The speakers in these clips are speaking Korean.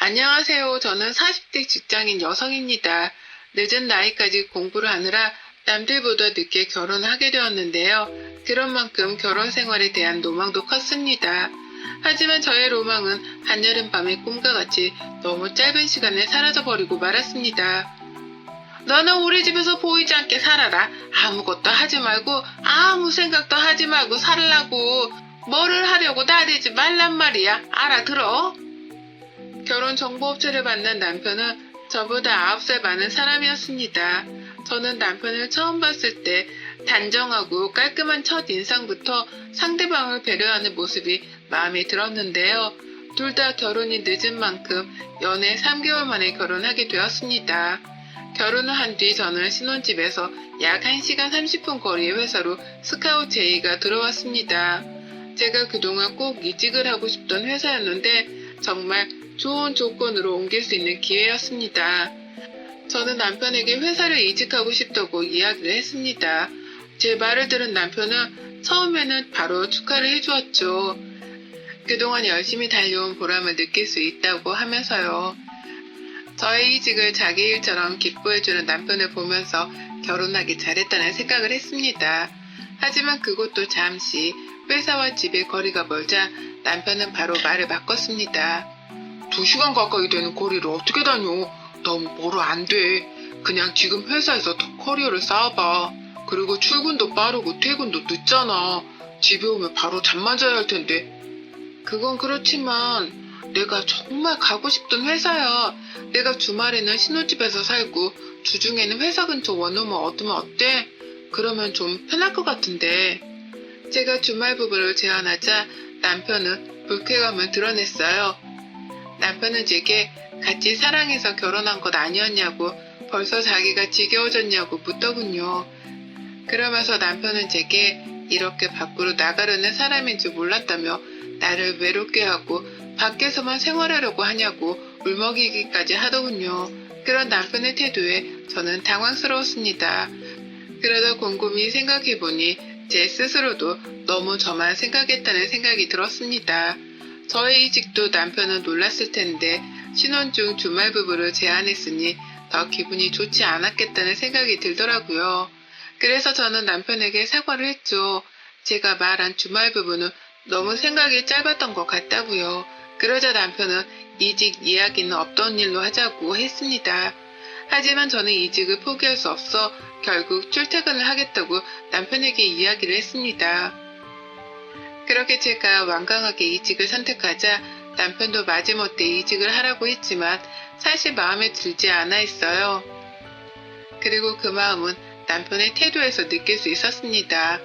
안녕하세요. 저는 40대 직장인 여성입니다. 늦은 나이까지 공부를 하느라 남들보다 늦게 결혼하게 되었는데요. 그런 만큼 결혼 생활에 대한 로망도 컸습니다. 하지만 저의 로망은 한여름밤의 꿈과 같이 너무 짧은 시간에 사라져버리고 말았습니다. 너는 우리 집에서 보이지 않게 살아라. 아무것도 하지 말고 아무 생각도 하지 말고 살라고. 뭐를 하려고 나대지 말란 말이야. 알아들어? 결혼정보업체를 만난 남편은 저보다 9살 많은 사람이었습니다. 저는 남편을 처음 봤을 때 단정하고 깔끔한 첫인상부터 상대방을 배려하는 모습이 마음에 들었는데요. 둘 다 결혼이 늦은 만큼 연애 3개월 만에 결혼하게 되었습니다. 결혼을 한 뒤 저는 신혼집에서 약 1시간 30분 거리의 회사로 스카우트 제의가 들어왔습니다. 제가 그동안 꼭 이직을 하고 싶던 회사였는데 정말 좋은 조건으로 옮길 수 있는 기회였습니다. 저는 남편에게 회사를 이직하고 싶다고 이야기를 했습니다. 제 말을 들은 남편은 처음에는 바로 축하를 해주었죠. 그동안 열심히 달려온 보람을 느낄 수 있다고 하면서요. 저의 이직을 자기 일처럼 기뻐해주는 남편을 보면서 결혼하기 잘했다는 생각을 했습니다. 하지만 그것도 잠시 회사와 집의 거리가 멀자 남편은 바로 말을 바꿨습니다. 2시간 가까이 되는 거리를 어떻게 다녀? 너무 멀어 안 돼. 그냥 지금 회사에서 더 커리어를 쌓아봐. 그리고 출근도 빠르고 퇴근도 늦잖아. 집에 오면 바로 잠만 자야 할 텐데. 그건 그렇지만 내가 정말 가고 싶던 회사야. 내가 주말에는 신혼집에서 살고 주중에는 회사 근처 원룸을 얻으면 어때? 그러면 좀 편할 것 같은데. 제가 주말 부부를 제안하자 남편은 불쾌감을 드러냈어요. 남편은 제게 같이 사랑해서 결혼한 것 아니었냐고 벌써 자기가 지겨워졌냐고 묻더군요. 그러면서 남편은 제게 이렇게 밖으로 나가려는 사람인 줄 몰랐다며 나를 외롭게 하고 밖에서만 생활하려고 하냐고 울먹이기까지 하더군요. 그런 남편의 태도에 저는 당황스러웠습니다. 그러다 곰곰이 생각해보니 제 스스로도 너무 저만 생각했다는 생각이 들었습니다. 저의 이직도 남편은 놀랐을 텐데 신혼 중 주말 부부를 제안했으니 더 기분이 좋지 않았겠다는 생각이 들더라고요. 그래서 저는 남편에게 사과를 했죠. 제가 말한 주말 부부는 너무 생각이 짧았던 것 같다고요. 그러자 남편은 이직 이야기는 없던 일로 하자고 했습니다. 하지만 저는 이직을 포기할 수 없어 결국 출퇴근을 하겠다고 남편에게 이야기를 했습니다. 그렇게 제가 완강하게 이직을 선택하자 남편도 마지못해 이직을 하라고 했지만 사실 마음에 들지 않아 했어요. 그리고 그 마음은 남편의 태도에서 느낄 수 있었습니다.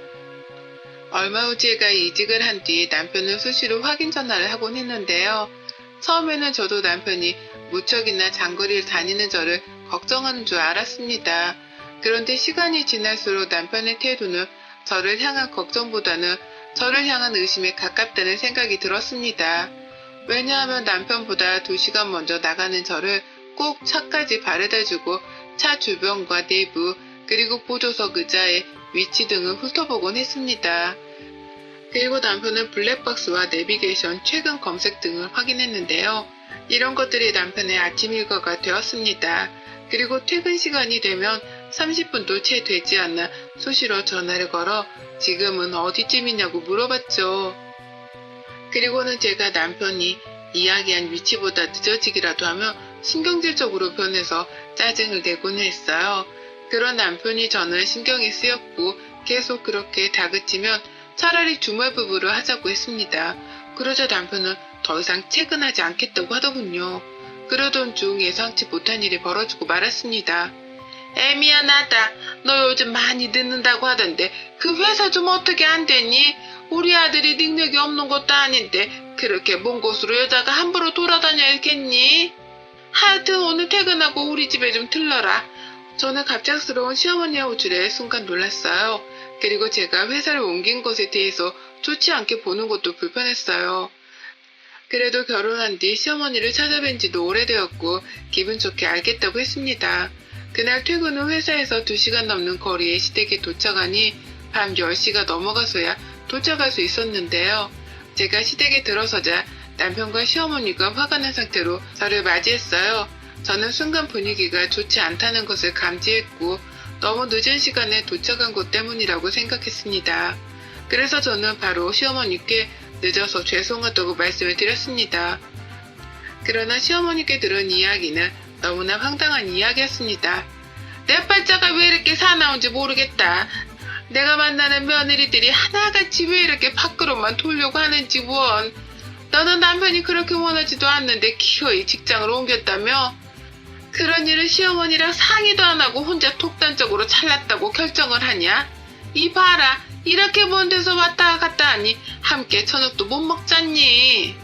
얼마 후 제가 이직을 한 뒤 남편을 수시로 확인 전화를 하곤 했는데요. 처음에는 저도 남편이 무척이나 장거리를 다니는 저를 걱정하는 줄 알았습니다. 그런데 시간이 지날수록 남편의 태도는 저를 향한 걱정보다는 저를 향한 의심에 가깝다는 생각이 들었습니다. 왜냐하면 남편보다 2시간 먼저 나가는 저를 꼭 차까지 바래다주고 차 주변과 내부 그리고 보조석 의자의 위치 등을 훑어보곤 했습니다. 그리고 남편은 블랙박스와 내비게이션 최근 검색 등을 확인했는데요. 이런 것들이 남편의 아침 일과가 되었습니다. 그리고 퇴근 시간이 되면 30분도 채 되지 않아 수시로 전화를 걸어 지금은 어디쯤이냐고 물어봤죠. 그리고는 제가 남편이 이야기한 위치보다 늦어지기라도 하면 신경질적으로 변해서 짜증을 내곤 했어요. 그런 남편이 저는 신경이 쓰였고 계속 그렇게 다그치면 차라리 주말 부부를 하자고 했습니다. 그러자 남편은 더 이상 퇴근하지 않겠다고 하더군요. 그러던 중 예상치 못한 일이 벌어지고 말았습니다. 미안하다. 너 요즘 많이 늦는다고 하던데 그 회사 좀 어떻게 안 되니? 우리 아들이 능력이 없는 것도 아닌데 그렇게 먼 곳으로 여자가 함부로 돌아다녀야겠니? 하여튼 오늘 퇴근하고 우리 집에 좀 들러라. 저는 갑작스러운 시어머니의 호출에 순간 놀랐어요. 그리고 제가 회사를 옮긴 것에 대해서 좋지 않게 보는 것도 불편했어요. 그래도 결혼한 뒤 시어머니를 찾아뵌 지도 오래되었고 기분 좋게 알겠다고 했습니다. 그날 퇴근 후 회사에서 2시간 넘는 거리에 시댁에 도착하니 밤 10시가 넘어가서야 도착할 수 있었는데요. 제가 시댁에 들어서자 남편과 시어머니가 화가 난 상태로 저를 맞이했어요. 저는 순간 분위기가 좋지 않다는 것을 감지했고 너무 늦은 시간에 도착한 것 때문이라고 생각했습니다. 그래서 저는 바로 시어머니께 늦어서 죄송하다고 말씀을 드렸습니다. 그러나 시어머니께 들은 이야기는 너무나 황당한 이야기였습니다. 내 팔자가 왜 이렇게 사나운지 모르겠다. 내가 만나는 며느리들이 하나같이 왜 이렇게 밖으로만 돌려고 하는지 원. 너는 남편이 그렇게 원하지도 않는데 기어이 직장을 옮겼다며? 그런 일을 시어머니랑 상의도 안 하고 혼자 독단적으로 잘랐다고 결정을 하냐? 이 봐라, 이렇게 먼 데서 왔다 갔다 하니 함께 저녁도 못 먹잖니.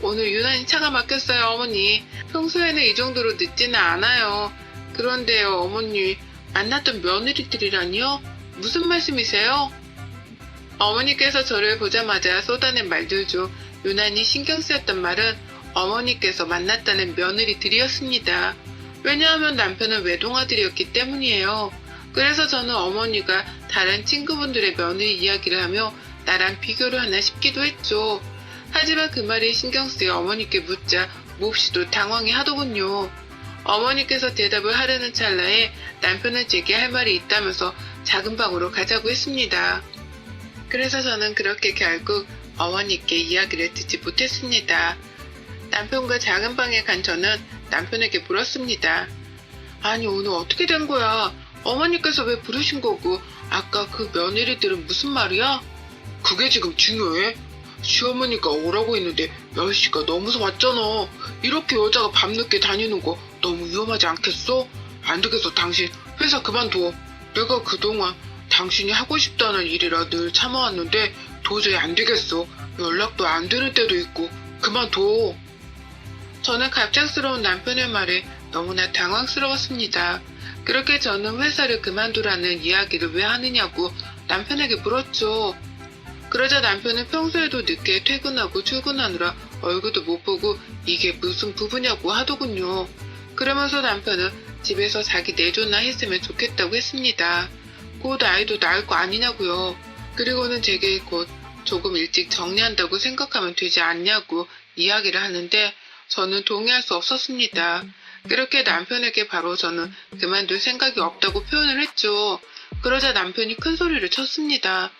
오늘 유난히 차가 막혔어요, 어머니. 평소에는 이 정도로 늦지는 않아요. 그런데요, 어머니, 만났던 며느리들이라니요? 무슨 말씀이세요? 어머니께서 저를 보자마자 쏟아낸 말들 중 유난히 신경 쓰였던 말은 어머니께서 만났다는 며느리들이었습니다. 왜냐하면 남편은 외동아들이었기 때문이에요. 그래서 저는 어머니가 다른 친구분들의 며느리 이야기를 하며 나랑 비교를 하나 싶기도 했죠. 하지만 그 말이 신경 쓰여 어머니께 묻자 몹시도 당황해 하더군요. 어머니께서 대답을 하려는 찰나에 남편은 제게 할 말이 있다면서 작은 방으로 가자고 했습니다. 그래서 저는 그렇게 결국 어머니께 이야기를 듣지 못했습니다. 남편과 작은 방에 간 저는 남편에게 물었습니다. 아니, 오늘 어떻게 된 거야? 어머니께서 왜 부르신 거고 아까 그 며느리들은 무슨 말이야? 그게 지금 중요해? 시어머니가 오라고 했는데 10시가 넘어서 왔잖아. 이렇게 여자가 밤늦게 다니는 거 너무 위험하지 않겠어? 안 되겠어, 당신 회사 그만둬. 내가 그동안 당신이 하고 싶다는 일이라 늘 참아왔는데 도저히 안 되겠어. 연락도 안 되는 때도 있고 그만둬. 저는 갑작스러운 남편의 말에 너무나 당황스러웠습니다. 그렇게 저는 회사를 그만두라는 이야기를 왜 하느냐고 남편에게 물었죠. 그러자 남편은 평소에도 늦게 퇴근하고 출근하느라 얼굴도 못 보고 이게 무슨 부부냐고 하더군요. 그러면서 남편은 집에서 자기 내조나 했으면 좋겠다고 했습니다. 곧 아이도 낳을 거 아니냐고요. 그리고는 제게 곧 조금 일찍 정리한다고 생각하면 되지 않냐고 이야기를 하는데 저는 동의할 수 없었습니다. 그렇게 남편에게 바로 저는 그만둘 생각이 없다고 표현을 했죠. 그러자 남편이 큰 소리를 쳤습니다.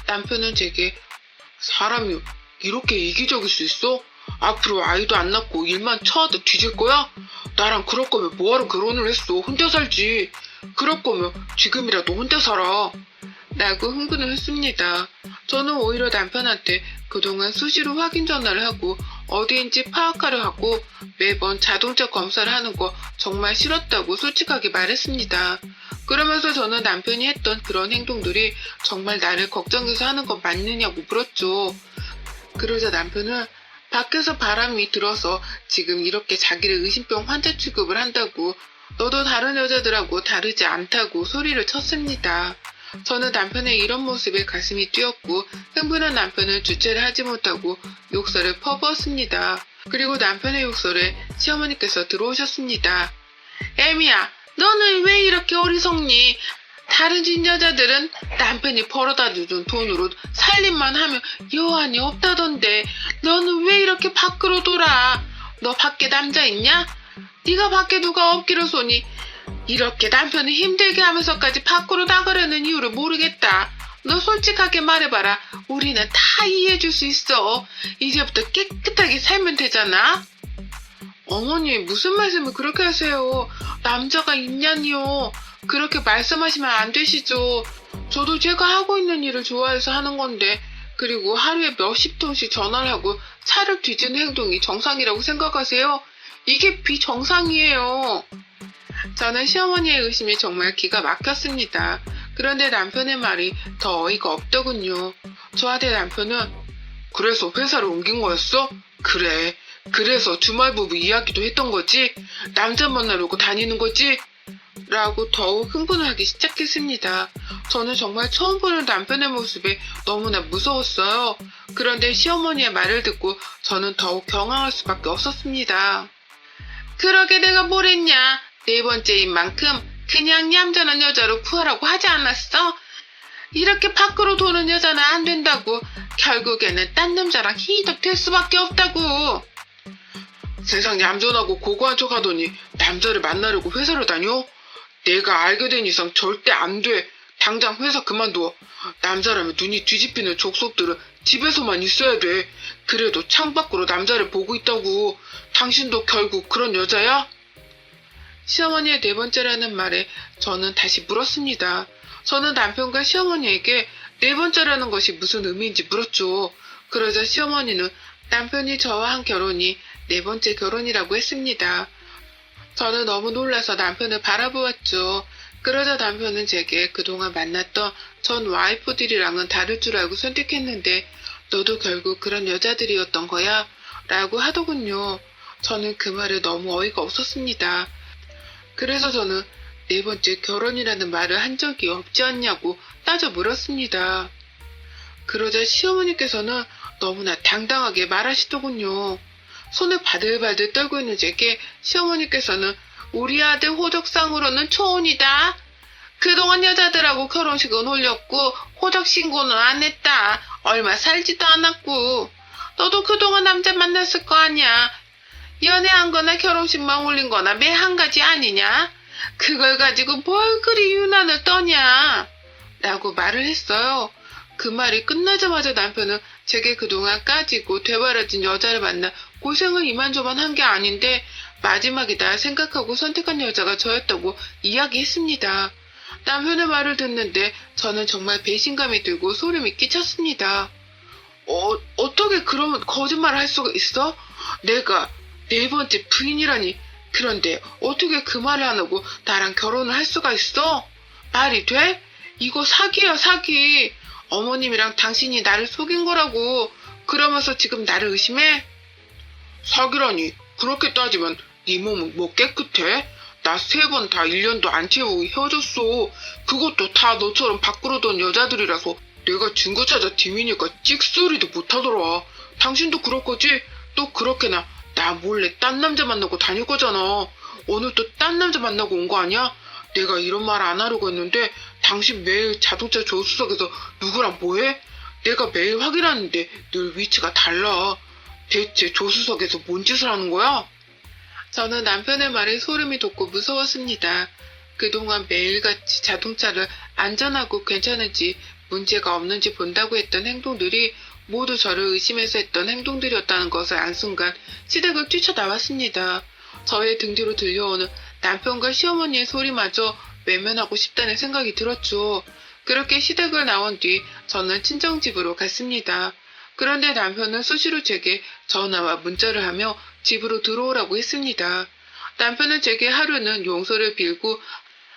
남편은 제게 사람이 이렇게 이기적일 수 있어? 앞으로 아이도 안 낳고 일만 쳐하다 뒤질 거야? 나랑 그럴 거면 뭐하러 결혼을 했어? 혼자 살지. 그럴 거면 지금이라도 혼자 살아. 라고 흥분을 했습니다. 저는 오히려 남편한테 그동안 수시로 확인 전화를 하고 어디인지 파악하려 하고 매번 자동차 검사를 하는 거 정말 싫었다고 솔직하게 말했습니다. 그러면서 저는 남편이 했던 그런 행동들이 정말 나를 걱정해서 하는 거 맞느냐고 물었죠. 그러자 남편은 밖에서 바람이 들어서 지금 이렇게 자기를 의심병 환자 취급을 한다고 너도 다른 여자들하고 다르지 않다고 소리를 쳤습니다. 저는 남편의 이런 모습에 가슴이 뛰었고 흥분한 남편을 주체를 하지 못하고 욕설을 퍼부었습니다. 그리고 남편의 욕설에 시어머니께서 들어오셨습니다. 애미야, 너는 왜 이렇게 어리석니? 다른 집 여자들은 남편이 벌어다 주는 돈으로 살림만 하면 여한이 없다던데 너는 왜 이렇게 밖으로 돌아? 너 밖에 남자 있냐? 네가 밖에 누가 없기로 소니 이렇게 남편을 힘들게 하면서까지 밖으로 나가려는 이유를 모르겠다. 너 솔직하게 말해봐라. 우리는 다 이해해줄 수 있어. 이제부터 깨끗하게 살면 되잖아. 어머니, 무슨 말씀을 그렇게 하세요? 남자가 있냐니요. 그렇게 말씀하시면 안 되시죠. 저도 제가 하고 있는 일을 좋아해서 하는 건데 그리고 하루에 몇십 통씩 전화를 하고 차를 뒤지는 행동이 정상이라고 생각하세요? 이게 비정상이에요. 저는 시어머니의 의심이 정말 기가 막혔습니다. 그런데 남편의 말이 더 어이가 없더군요. 저한테 남편은 그래서 회사를 옮긴 거였어? 그래. 그래서 주말 부부 이야기도 했던 거지? 남자 만나려고 다니는 거지? 라고 더욱 흥분을 하기 시작했습니다. 저는 정말 처음 보는 남편의 모습에 너무나 무서웠어요. 그런데 시어머니의 말을 듣고 저는 더욱 경황할 수밖에 없었습니다. 그러게 내가 뭘 했냐? 네 번째인 만큼 그냥 얌전한 여자로 구하라고 하지 않았어? 이렇게 밖으로 도는 여자는 안 된다고. 결국에는 딴 남자랑 희덕 될 수밖에 없다고. 세상 얌전하고 고고한 척 하더니 남자를 만나려고 회사를 다녀? 내가 알게 된 이상 절대 안 돼. 당장 회사 그만둬. 남자라면 눈이 뒤집히는 족속들은 집에서만 있어야 돼. 그래도 창밖으로 남자를 보고 있다고. 당신도 결국 그런 여자야? 시어머니의 네 번째라는 말에 저는 다시 물었습니다. 저는 남편과 시어머니에게 네 번째라는 것이 무슨 의미인지 물었죠. 그러자 시어머니는 남편이 저와 한 결혼이 네 번째 결혼이라고 했습니다. 저는 너무 놀라서 남편을 바라보았죠. 그러자 남편은 제게 그동안 만났던 전 와이프들이랑은 다를 줄 알고 선택했는데 너도 결국 그런 여자들이었던 거야? 라고 하더군요. 저는 그 말에 너무 어이가 없었습니다. 그래서 저는 네 번째 결혼이라는 말을 한 적이 없지 않냐고 따져 물었습니다. 그러자 시어머니께서는 너무나 당당하게 말하시더군요. 손을 바들바들 떨고 있는 제게 시어머니께서는 우리 아들 호적상으로는 초혼이다. 그동안 여자들하고 결혼식은 올렸고 호적 신고는 안 했다. 얼마 살지도 않았고. 너도 그동안 남자 만났을 거 아니야. 연애한 거나 결혼식만 올린 거나 매 한 가지 아니냐? 그걸 가지고 뭘 그리 유난을 떠냐? 라고 말을 했어요. 그 말이 끝나자마자 남편은 제게 그동안 까지고 되바라진 여자를 만나 고생을 이만저만 한 게 아닌데 마지막이다 생각하고 선택한 여자가 저였다고 이야기했습니다. 남편의 말을 듣는데 저는 정말 배신감이 들고 소름이 끼쳤습니다. 어떻게 그런 거짓말을 할 수가 있어? 내가 네 번째 부인이라니. 그런데 어떻게 그 말을 안 하고 나랑 결혼을 할 수가 있어? 말이 돼? 이거 사기야, 사기. 어머님이랑 당신이 나를 속인 거라고. 그러면서 지금 나를 의심해? 사기라니. 그렇게 따지면 네 몸은 뭐 깨끗해? 나 3번 다 1년도 안 채우고 헤어졌어. 그것도 다 너처럼 밖으로 돈 여자들이라서 내가 증거 찾아 디미니까 찍소리도 못하더라. 당신도 그럴 거지? 또 그렇게나 나 몰래 딴 남자 만나고 다닐 거잖아. 오늘 또 딴 남자 만나고 온 거 아니야? 내가 이런 말 안 하려고 했는데 당신 매일 자동차 조수석에서 누구랑 뭐해? 내가 매일 확인하는데 늘 위치가 달라. 대체 조수석에서 뭔 짓을 하는 거야? 저는 남편의 말에 소름이 돋고 무서웠습니다. 그동안 매일같이 자동차를 안전하고 괜찮은지 문제가 없는지 본다고 했던 행동들이 모두 저를 의심해서 했던 행동들이었다는 것을 안 순간 시댁을 뛰쳐나왔습니다. 저의 등 뒤로 들려오는 남편과 시어머니의 소리마저 외면하고 싶다는 생각이 들었죠. 그렇게 시댁을 나온 뒤 저는 친정집으로 갔습니다. 그런데 남편은 수시로 제게 전화와 문자를 하며 집으로 들어오라고 했습니다. 남편은 제게 하루는 용서를 빌고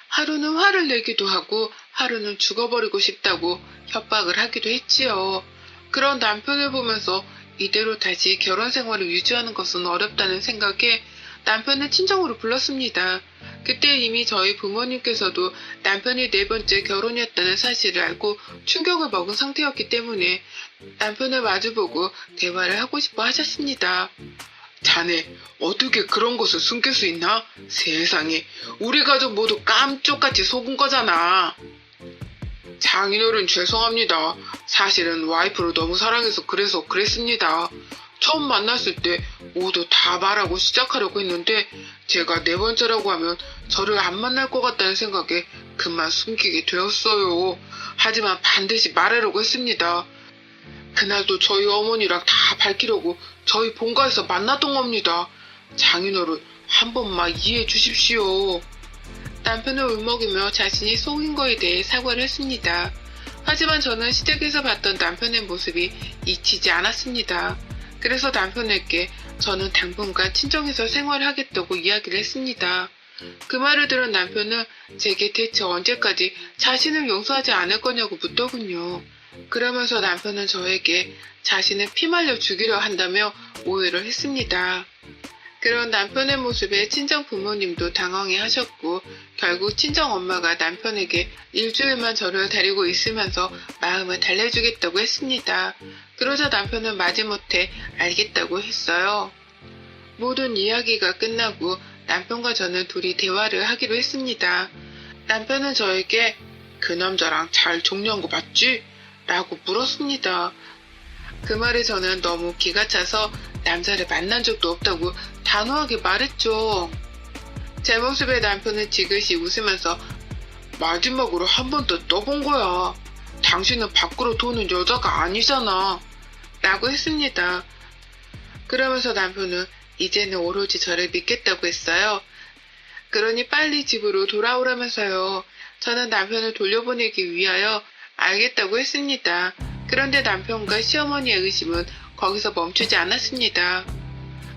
하루는 화를 내기도 하고 하루는 죽어버리고 싶다고 협박을 하기도 했지요. 그런 남편을 보면서 이대로 다시 결혼 생활을 유지하는 것은 어렵다는 생각에 남편을 친정으로 불렀습니다. 그때 이미 저희 부모님께서도 남편이 네 번째 결혼이었다는 사실을 알고 충격을 먹은 상태였기 때문에 남편을 마주보고 대화를 하고 싶어 하셨습니다. 자네 어떻게 그런 것을 숨길 수 있나? 세상에 우리 가족 모두 깜쪽같이 속은 거잖아. 장인어른 죄송합니다. 사실은 와이프를 너무 사랑해서 그래서 그랬습니다. 처음 만났을 때 모두 다 말하고 시작하려고 했는데 제가 네 번째라고 하면 저를 안 만날 것 같다는 생각에 그만 숨기게 되었어요. 하지만 반드시 말하려고 했습니다. 그날도 저희 어머니랑 다 밝히려고 저희 본가에서 만났던 겁니다. 장인어른 한 번만 이해해 주십시오. 남편을 울먹이며 자신이 속인 거에 대해 사과를 했습니다. 하지만 저는 시댁에서 봤던 남편의 모습이 잊히지 않았습니다. 그래서 남편에게 저는 당분간 친정에서 생활을 하겠다고 이야기를 했습니다. 그 말을 들은 남편은 제게 대체 언제까지 자신을 용서하지 않을 거냐고 묻더군요. 그러면서 남편은 저에게 자신을 피말려 죽이려 한다며 오해를 했습니다. 그런 남편의 모습에 친정 부모님도 당황해 하셨고 결국 친정 엄마가 남편에게 일주일만 저를 데리고 있으면서 마음을 달래주겠다고 했습니다. 그러자 남편은 마지못해 알겠다고 했어요. 모든 이야기가 끝나고 남편과 저는 둘이 대화를 하기로 했습니다. 남편은 저에게 그 남자랑 잘 정리한 거 맞지? 라고 물었습니다. 그 말에 저는 너무 기가 차서 남자를 만난 적도 없다고 단호하게 말했죠. 제 모습에 남편은 지그시 웃으면서 마지막으로 한 번 더 떠본 거야. 당신은 밖으로 도는 여자가 아니잖아. 라고 했습니다. 그러면서 남편은 이제는 오로지 저를 믿겠다고 했어요. 그러니 빨리 집으로 돌아오라면서요. 저는 남편을 돌려보내기 위하여 알겠다고 했습니다. 그런데 남편과 시어머니의 의심은 거기서 멈추지 않았습니다.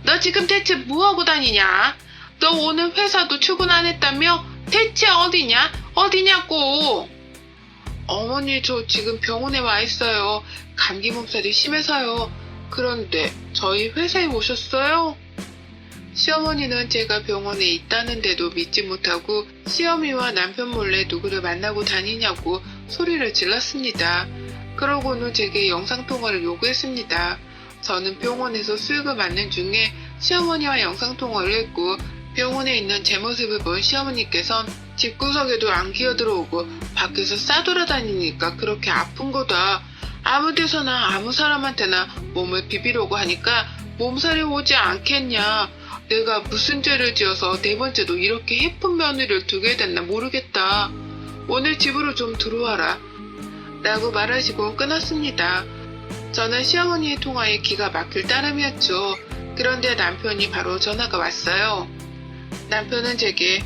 너 지금 대체 뭐하고 다니냐? 너 오늘 회사도 출근 안 했다며? 대체 어디냐? 어디냐고! 어머니, 저 지금 병원에 와 있어요. 감기 몸살이 심해서요. 그런데 저희 회사에 오셨어요? 시어머니는 제가 병원에 있다는데도 믿지 못하고 시어미와 남편 몰래 누구를 만나고 다니냐고 소리를 질렀습니다. 그러고는 제게 영상통화를 요구했습니다. 저는 병원에서 수육을 맞는 중에 시어머니와 영상통화를 했고 병원에 있는 제 모습을 본 시어머니께선 집구석에도 안 기어들어오고 밖에서 싸돌아다니니까 그렇게 아픈 거다. 아무 데서나 아무 사람한테나 몸을 비비려고 하니까 몸살이 오지 않겠냐. 내가 무슨 죄를 지어서 네 번째도 이렇게 예쁜 며느리를 두게 됐나 모르겠다. 오늘 집으로 좀 들어와라. 라고 말하시고 끊었습니다. 저는 시어머니의 통화에 기가 막힐 따름이었죠. 그런데 남편이 바로 전화가 왔어요. 남편은 제게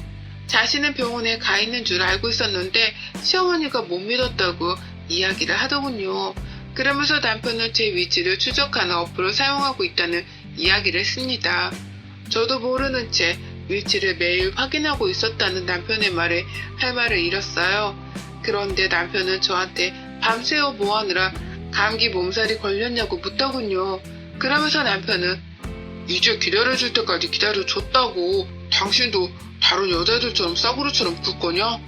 자신은 병원에 가 있는 줄 알고 있었는데 시어머니가 못 믿었다고 이야기를 하더군요. 그러면서 남편은 제 위치를 추적하는 어플을 사용하고 있다는 이야기를 했습니다. 저도 모르는 채 위치를 매일 확인하고 있었다는 남편의 말에 할 말을 잃었어요. 그런데 남편은 저한테 밤새워 뭐하느라 감기 몸살이 걸렸냐고 묻더군요. 그러면서 남편은 이제 기다려줄 때까지 기다려줬다고 당신도 다른 여자들처럼 싸구려처럼 굴 거냐?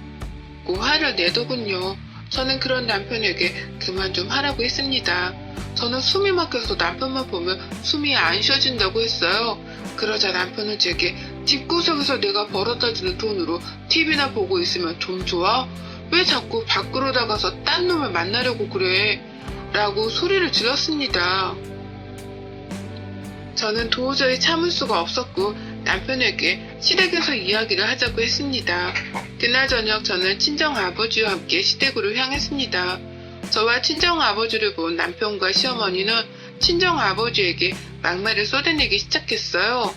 고 화를 내더군요. 저는 그런 남편에게 그만 좀 하라고 했습니다. 저는 숨이 막혀서 남편만 보면 숨이 안 쉬어진다고 했어요. 그러자 남편은 제게 집구석에서 내가 벌어다 주는 돈으로 TV나 보고 있으면 좀 좋아? 왜 자꾸 밖으로 나가서 딴 놈을 만나려고 그래? 라고 소리를 질렀습니다. 저는 도저히 참을 수가 없었고 남편에게 시댁에서 이야기를 하자고 했습니다. 그날 저녁 저는 친정아버지와 함께 시댁으로 향했습니다. 저와 친정아버지를 본 남편과 시어머니는 친정아버지에게 막말을 쏟아내기 시작했어요.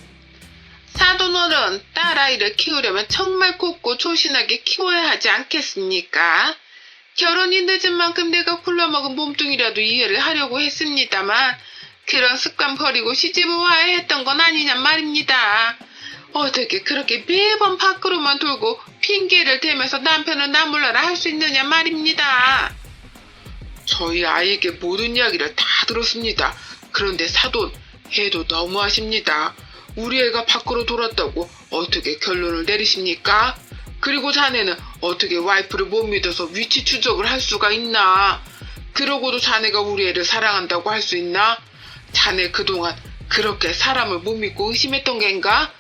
사돈어른, 딸아이를 키우려면 정말 곱고 조신하게 키워야 하지 않겠습니까? 결혼이 늦은 만큼 내가 굴러먹은 몸뚱이라도 이해를 하려고 했습니다만 그런 습관 버리고 시집을 와야 했던 건 아니냔 말입니다. 어떻게 그렇게 매번 밖으로만 돌고 핑계를 대면서 남편은 나 몰라라 할 수 있느냐 말입니다. 저희 아이에게 모든 이야기를 다 들었습니다. 그런데 사돈, 해도 너무하십니다. 우리 애가 밖으로 돌았다고 어떻게 결론을 내리십니까? 그리고 자네는 어떻게 와이프를 못 믿어서 위치 추적을 할 수가 있나? 그러고도 자네가 우리 애를 사랑한다고 할 수 있나? 자네 그동안 그렇게 사람을 못 믿고 의심했던 겐가?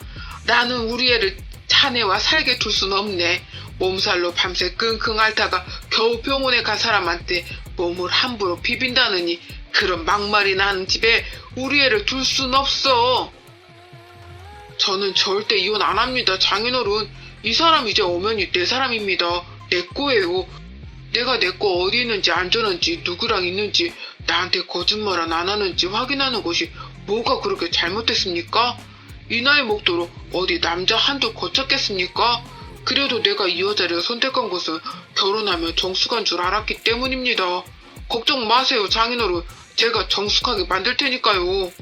나는 우리 애를 자네와 살게 둘 순 없네. 몸살로 밤새 끙끙 앓다가 겨우 병원에 간 사람한테 몸을 함부로 비빈다느니 그런 막말이 나는 집에 우리 애를 둘 순 없어. 저는 절대 이혼 안 합니다. 장인어른, 이 사람 이제 오면이 내 사람입니다. 내 거예요. 내가 내 거 어디 있는지 안전한지 누구랑 있는지 나한테 거짓말은 안 하는지 확인하는 것이 뭐가 그렇게 잘못됐습니까? 이 나이 먹도록 어디 남자 한두 거쳤겠습니까? 그래도 내가 이 여자를 선택한 것은 결혼하면 정숙한 줄 알았기 때문입니다. 걱정 마세요, 장인어른. 제가 정숙하게 만들 테니까요.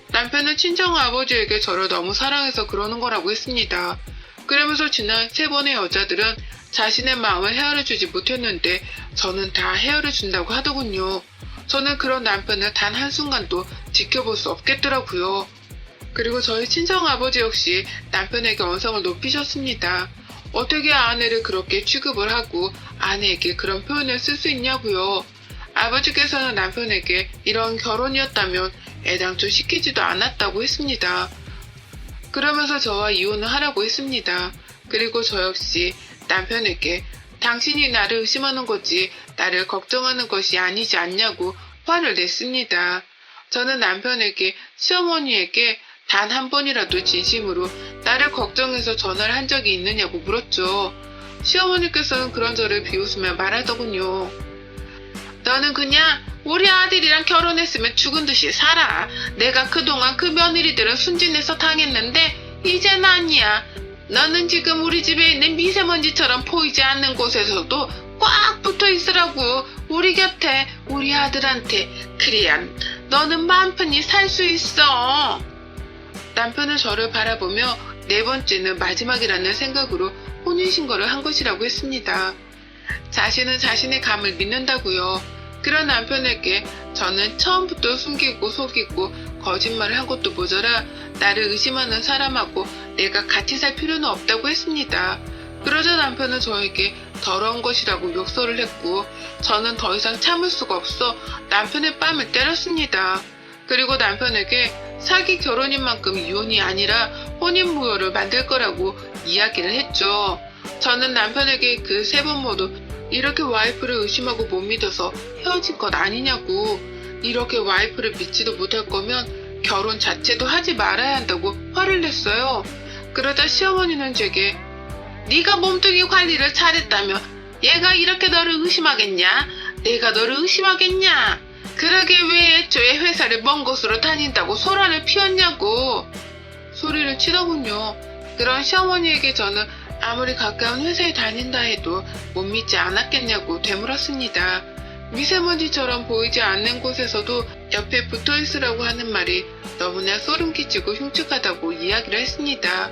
남편은 친정아버지에게 저를 너무 사랑해서 그러는 거라고 했습니다. 그러면서 지난 3번의 여자들은 자신의 마음을 헤아려주지 못했는데 저는 다 헤아려준다고 하더군요. 저는 그런 남편을 단 한순간도 지켜볼 수 없겠더라고요. 그리고 저희 친정아버지 역시 남편에게 언성을 높이셨습니다. 어떻게 아내를 그렇게 취급을 하고 아내에게 그런 표현을 쓸 수 있냐고요. 아버지께서는 남편에게 이런 결혼이었다면 애당초 시키지도 않았다고 했습니다. 그러면서 저와 이혼을 하라고 했습니다. 그리고 저 역시 남편에게 당신이 나를 의심하는 거지 나를 걱정하는 것이 아니지 않냐고 화를 냈습니다. 저는 남편에게 시어머니에게 단 한 번이라도 진심으로 나를 걱정해서 전화를 한 적이 있느냐고 물었죠. 시어머니께서는 그런 저를 비웃으며 말하더군요. 너는 그냥 우리 아들이랑 결혼했으면 죽은 듯이 살아. 내가 그동안 그 며느리들은 순진해서 당했는데 이젠 아니야. 너는 지금 우리 집에 있는 미세먼지처럼 보이지 않는 곳에서도 꽉 붙어 있으라고. 우리 곁에, 우리 아들한테. 그래야 너는 마음 편히 살 수 있어. 남편은 저를 바라보며 네 번째는 마지막이라는 생각으로 혼인신고를 한 것이라고 했습니다. 자신은 자신의 감을 믿는다고요. 그런 남편에게 저는 처음부터 숨기고 속이고 거짓말을 한 것도 모자라 나를 의심하는 사람하고 내가 같이 살 필요는 없다고 했습니다. 그러자 남편은 저에게 더러운 것이라고 욕설을 했고 저는 더 이상 참을 수가 없어 남편의 뺨을 때렸습니다. 그리고 남편에게 사기 결혼인 만큼 이혼이 아니라 혼인무효를 만들 거라고 이야기를 했죠. 저는 남편에게 그 세 번 모두 이렇게 와이프를 의심하고 못 믿어서 헤어진 것 아니냐고, 이렇게 와이프를 믿지도 못할 거면 결혼 자체도 하지 말아야 한다고 화를 냈어요. 그러자 시어머니는 제게 네가 몸뚱이 관리를 잘했다며 얘가 이렇게 너를 의심하겠냐? 내가 너를 의심하겠냐? 그러게 왜 애초에 회사를 먼 곳으로 다닌다고 소란을 피웠냐고 소리를 치더군요. 그런 시어머니에게 저는 아무리 가까운 회사에 다닌다 해도 못 믿지 않았겠냐고 되물었습니다. 미세먼지처럼 보이지 않는 곳에서도 옆에 붙어 있으라고 하는 말이 너무나 소름 끼치고 흉측하다고 이야기를 했습니다.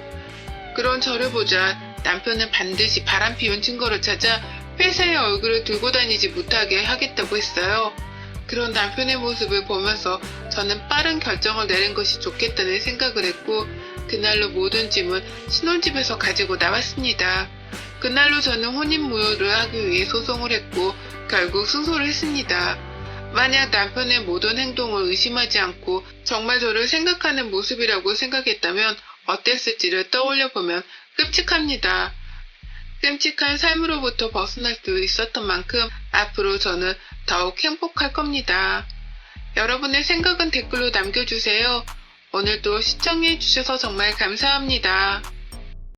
그런 저를 보자 남편은 반드시 바람피운 증거를 찾아 회사의 얼굴을 들고 다니지 못하게 하겠다고 했어요. 그런 남편의 모습을 보면서 저는 빠른 결정을 내린 것이 좋겠다는 생각을 했고 그날로 모든 짐은 신혼집에서 가지고 나왔습니다. 그날로 저는 혼인무효를 하기 위해 소송을 했고 결국 승소를 했습니다. 만약 남편의 모든 행동을 의심하지 않고 정말 저를 생각하는 모습이라고 생각했다면 어땠을지를 떠올려보면 끔찍합니다. 끔찍한 삶으로부터 벗어날 수 있었던 만큼 앞으로 저는 더욱 행복할 겁니다. 여러분의 생각은 댓글로 남겨주세요. 오늘도 시청해주셔서 정말 감사합니다.